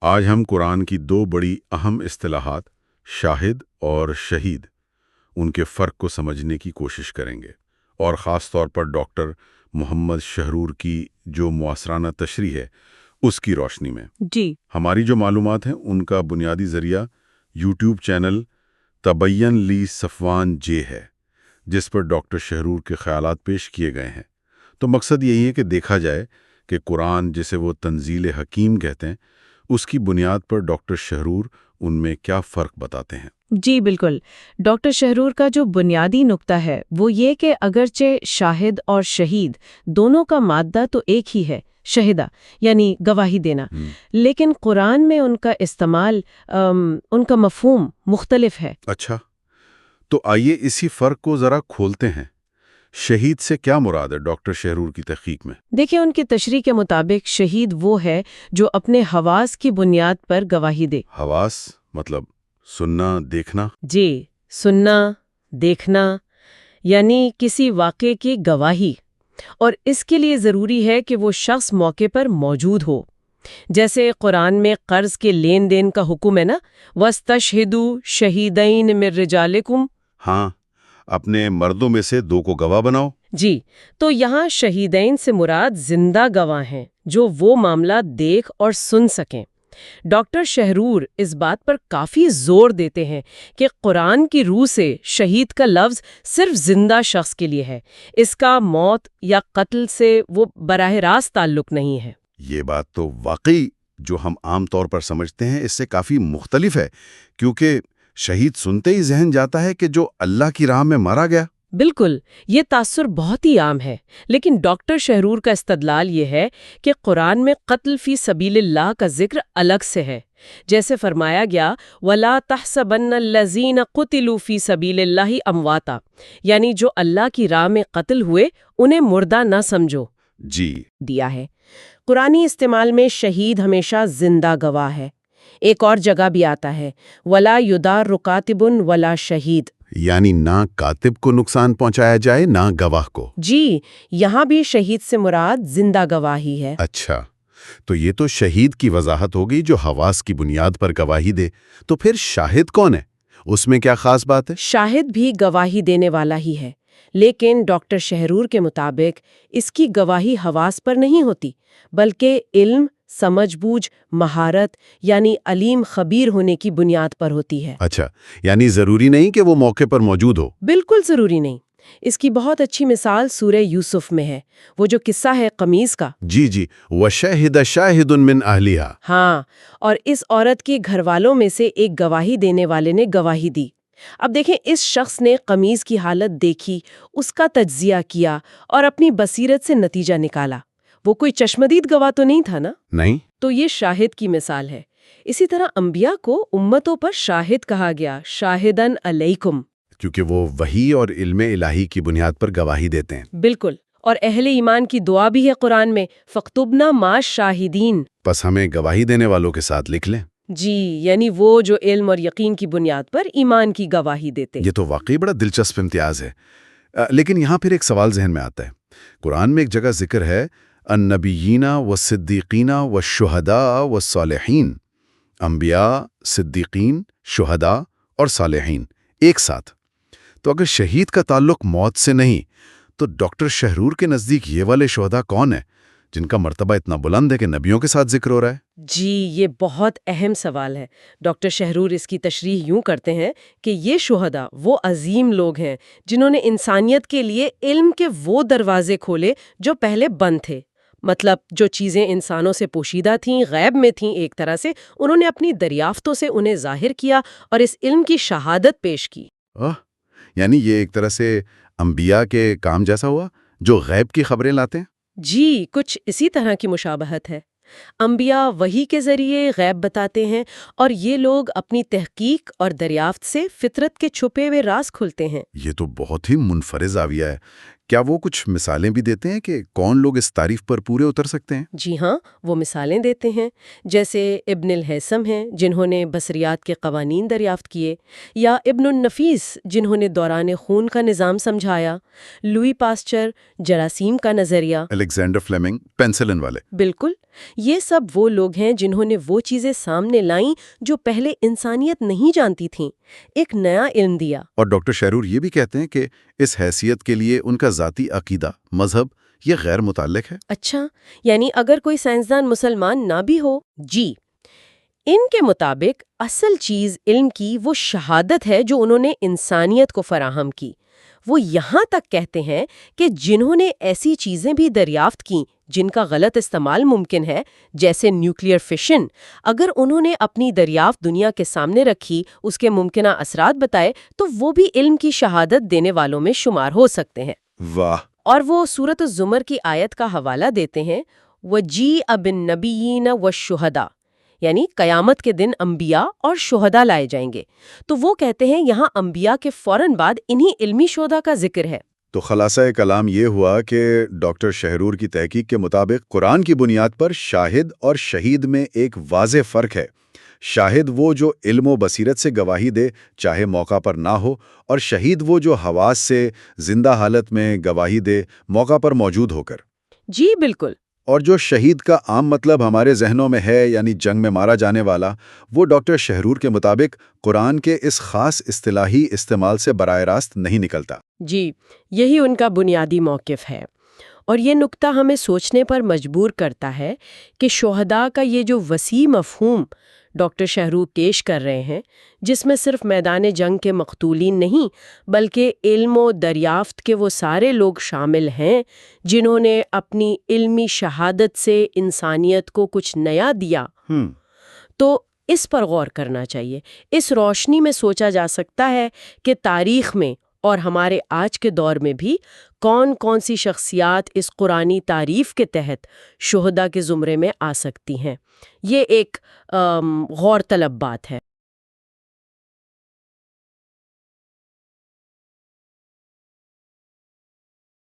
آج ہم قرآن کی دو بڑی اہم اصطلاحات شاہد اور شہید ان کے فرق کو سمجھنے کی کوشش کریں گے، اور خاص طور پر ڈاکٹر محمد شہرور کی جو معاصرانہ تشریح ہے اس کی روشنی میں۔ جی ہماری جو معلومات ہیں ان کا بنیادی ذریعہ یوٹیوب چینل تبین لی صفوان جے ہے، جس پر ڈاکٹر شہرور کے خیالات پیش کیے گئے ہیں۔ تو مقصد یہی ہے کہ دیکھا جائے کہ قرآن جسے وہ تنزیل حکیم کہتے ہیں، اس کی بنیاد پر ڈاکٹر شہرور ان میں کیا فرق بتاتے ہیں۔ جی بالکل، ڈاکٹر شہرور کا جو بنیادی نقطہ ہے وہ یہ کہ اگرچہ شاہد اور شہید دونوں کا مادہ تو ایک ہی ہے، شہدہ یعنی گواہی دینا، لیکن قرآن میں ان کا استعمال ان کا مفہوم مختلف ہے۔ اچھا، تو آئیے اسی فرق کو ذرا کھولتے ہیں۔ شہید سے کیا مراد ہے ڈاکٹر شہرور کی تحقیق میں؟ دیکھیں، ان کی تشریح کے مطابق شہید وہ ہے جو اپنے حواس کی بنیاد پر گواہی دے۔ حواس مطلب سننا، دیکھنا؟ جی، سننا، دیکھنا، یعنی کسی واقعے کی گواہی، اور اس کے لیے ضروری ہے کہ وہ شخص موقع پر موجود ہو۔ جیسے قرآن میں قرض کے لین دین کا حکم ہے نا، وَاسْتَشْهِدُوا شَهِيدَيْنِ مِن رِجَالِكُمْ۔ ہاں، اپنے مردوں میں سے دو کو گواہ بناؤ۔ جی، تو یہاں شہیدین سے مراد زندہ گواہ ہیں جو وہ معاملہ دیکھ اور سن سکیں۔ ڈاکٹر شہرور اس بات پر کافی زور دیتے ہیں کہ قرآن کی روح سے شہید کا لفظ صرف زندہ شخص کے لیے ہے، اس کا موت یا قتل سے وہ براہ راست تعلق نہیں ہے۔ یہ بات تو واقعی جو ہم عام طور پر سمجھتے ہیں اس سے کافی مختلف ہے، کیونکہ شہید سنتے ہی ذہن جاتا ہے کہ جو اللہ کی راہ میں مارا گیا۔ بالکل، یہ تاثر بہت ہی عام ہے، لیکن ڈاکٹر شہرور کا استدلال یہ ہے کہ قرآن میں قتل فی سبیل اللہ کا ذکر الگ سے ہے۔ جیسے فرمایا گیا وَلَا تَحْسَبَنَّ الَّذِينَ قُتِلُوا فِي سَبِيلِ اللَّهِ أَمْوَاتًا، یعنی جو اللہ کی راہ میں قتل ہوئے انہیں مردہ نہ سمجھو۔ جی دیا ہے قرآنی استعمال میں شہید ہمیشہ زندہ گواہ ہے۔ ایک اور جگہ بھی آتا ہے وَلَا يُضَارُّ كَاتِبٌ وَلَا شَهِيدٌ، یعنی نہ کاتب کو نقصان پہنچایا جائے نہ گواہ کو۔ جی، یہاں بھی شہید سے مراد زندہ گواہی ہے۔ اچھا، تو یہ تو شہید کی وضاحت ہو گئی جو حواس کی بنیاد پر گواہی دے، تو پھر شاہد کون ہے؟ اس میں کیا خاص بات ہے؟ شاہد بھی گواہی دینے والا ہی ہے، لیکن ڈاکٹر شہرور کے مطابق اس کی گواہی حواس پر نہیں ہوتی، بلکہ علم، سمجھ بوجھ، مہارت یعنی علیم خبیر ہونے کی بنیاد پر ہوتی ہے۔ اچھا، یعنی ضروری نہیں کہ وہ موقع پر موجود ہو۔ بالکل ضروری نہیں۔ اس کی بہت اچھی مثال سورہ یوسف میں ہے، وہ جو قصہ ہے قمیص کا۔ جی جی، وَشَهِدَ شَاهِدٌ مِّنْ أَهْلِهَا۔ ہاں، اور اس عورت کے گھر والوں میں سے ایک گواہی دینے والے نے گواہی دی۔ اب دیکھیں، اس شخص نے قمیص کی حالت دیکھی، اس کا تجزیہ کیا اور اپنی بصیرت سے نتیجہ نکالا۔ وہ کوئی چشمدید گواہ تو نہیں تھا نا؟ نہیں۔ تو یہ شاہد کی مثال ہے۔ اسی طرح انبیاء کو امتوں پر شاہد کہا گیا، شاہدن علیکم، کیونکہ وہ وحی اور علم الہی کی بنیاد پر گواہی دیتے ہیں۔ بالکل، اور اہل ایمان کی دعا بھی ہے قرآن میں، فَاكْتُبْنَا مَعَ الشَّاهِدِينَ۔ بس ہمیں گواہی دینے والوں کے ساتھ لکھ لیں۔ جی، یعنی وہ جو علم اور یقین کی بنیاد پر ایمان کی گواہی دیتے۔ یہ تو واقعی بڑا دلچسپ امتیاز ہے۔ لیکن یہاں پھر ایک سوال ذہن میں آتا ہے۔ قرآن میں ایک جگہ ذکر ہے النبیین والصدیقین والشہداء والصالحین، انبیاء، صدیقین، شہداء اور صالحین ایک ساتھ۔ تو اگر شہید کا تعلق موت سے نہیں، تو ڈاکٹر شہرور کے نزدیک یہ والے شہداء کون ہیں جن کا مرتبہ اتنا بلند ہے کہ نبیوں کے ساتھ ذکر ہو رہا ہے؟ جی، یہ بہت اہم سوال ہے۔ ڈاکٹر شہرور اس کی تشریح یوں کرتے ہیں کہ یہ شہداء وہ عظیم لوگ ہیں جنہوں نے انسانیت کے لیے علم کے وہ دروازے کھولے جو پہلے بند تھے۔ مطلب جو چیزیں انسانوں سے پوشیدہ تھیں، غیب میں تھیں، ایک طرح سے انہوں نے اپنی دریافتوں سے انہیں ظاہر کیا اور اس علم کی شہادت پیش کی۔ یعنی یہ ایک طرح سے انبیاء کے کام جیسا ہوا جو غیب کی خبریں لاتے ہیں؟ جی، کچھ اسی طرح کی مشابہت ہے۔ انبیاء وحی کے ذریعے غیب بتاتے ہیں، اور یہ لوگ اپنی تحقیق اور دریافت سے فطرت کے چھپے ہوئے راز کھلتے ہیں۔ یہ تو بہت ہی منفرد زاویہ ہے۔ کیا وہ کچھ مثالیں بھی دیتے ہیں کہ کون لوگ اس تعریف پر پورے اتر سکتے ہیں؟ جی ہاں، وہ مثالیں دیتے ہیں، جیسے ابن الہیثم ہیں جنہوں نے بصریات کے قوانین دریافت کیے، یا ابن النفیس جنہوں نے دوران خون کا نظام سمجھایا، لوئی پاسچر جراثیم کا نظریہ، الیگزینڈر فلیمنگ پینسلن والے۔ بالکل، یہ سب وہ لوگ ہیں جنہوں نے وہ چیزیں سامنے لائیں جو پہلے انسانیت نہیں جانتی تھیں، ایک نیا علم دیا۔ اور ڈاکٹر شہرور یہ بھی کہتے ہیں کہ اس حیثیت کے لیے ان کا ذاتی عقیدہ، مذہب یہ غیر متعلق ہے۔ اچھا، یعنی اگر کوئی سائنسدان مسلمان نہ بھی ہو؟ جی، ان کے مطابق اصل چیز علم کی وہ شہادت ہے جو انہوں نے انسانیت کو فراہم کی۔ وہ یہاں تک کہتے ہیں کہ جنہوں نے ایسی چیزیں بھی دریافت کیں جن کا غلط استعمال ممکن ہے، جیسے نیوکلیئر فشن، اگر انہوں نے اپنی دریافت دنیا کے سامنے رکھی، اس کے ممکنہ اثرات بتائے، تو وہ بھی علم کی شہادت دینے والوں میں شمار ہو سکتے ہیں۔ واہ! اور وہ سورۃ الزمر کی آیت کا حوالہ دیتے ہیں، وَجِیءَ بِالنَّبِیِّینَ وَالشُّہَدَاء، یعنی قیامت کے دن انبیاء اور شہداء لائے جائیں گے۔ تو وہ کہتے ہیں یہاں انبیاء کے فوراً بعد انہی علمی شہداء کا ذکر ہے۔ تو خلاصہ کلام یہ ہوا کہ ڈاکٹر شہرور کی تحقیق کے مطابق قرآن کی بنیاد پر شاہد اور شہید میں ایک واضح فرق ہے۔ شاہد وہ جو علم و بصیرت سے گواہی دے چاہے موقع پر نہ ہو، اور شہید وہ جو حواس سے زندہ حالت میں گواہی دے موقع پر موجود ہو کر۔ جی بالکل۔ اور جو شہید کا عام مطلب ہمارے ذہنوں میں ہے، یعنی جنگ میں مارا جانے والا، وہ ڈاکٹر شہرور کے مطابق قرآن کے اس خاص اصطلاحی استعمال سے براہ راست نہیں نکلتا۔ جی، یہی ان کا بنیادی موقف ہے، اور یہ نکتہ ہمیں سوچنے پر مجبور کرتا ہے کہ شہداء کا یہ جو وسیع مفہوم ڈاکٹر شہرور پیش کر رہے ہیں، جس میں صرف میدان جنگ کے مقتولین نہیں بلکہ علم و دریافت کے وہ سارے لوگ شامل ہیں جنہوں نے اپنی علمی شہادت سے انسانیت کو کچھ نیا دیا، تو اس پر غور کرنا چاہیے۔ اس روشنی میں سوچا جا سکتا ہے کہ تاریخ میں اور ہمارے آج کے دور میں بھی کون کون سی شخصیات اس قرآنی تعریف کے تحت شہداء کے زمرے میں آ سکتی ہیں۔ یہ ایک غور طلب بات ہے۔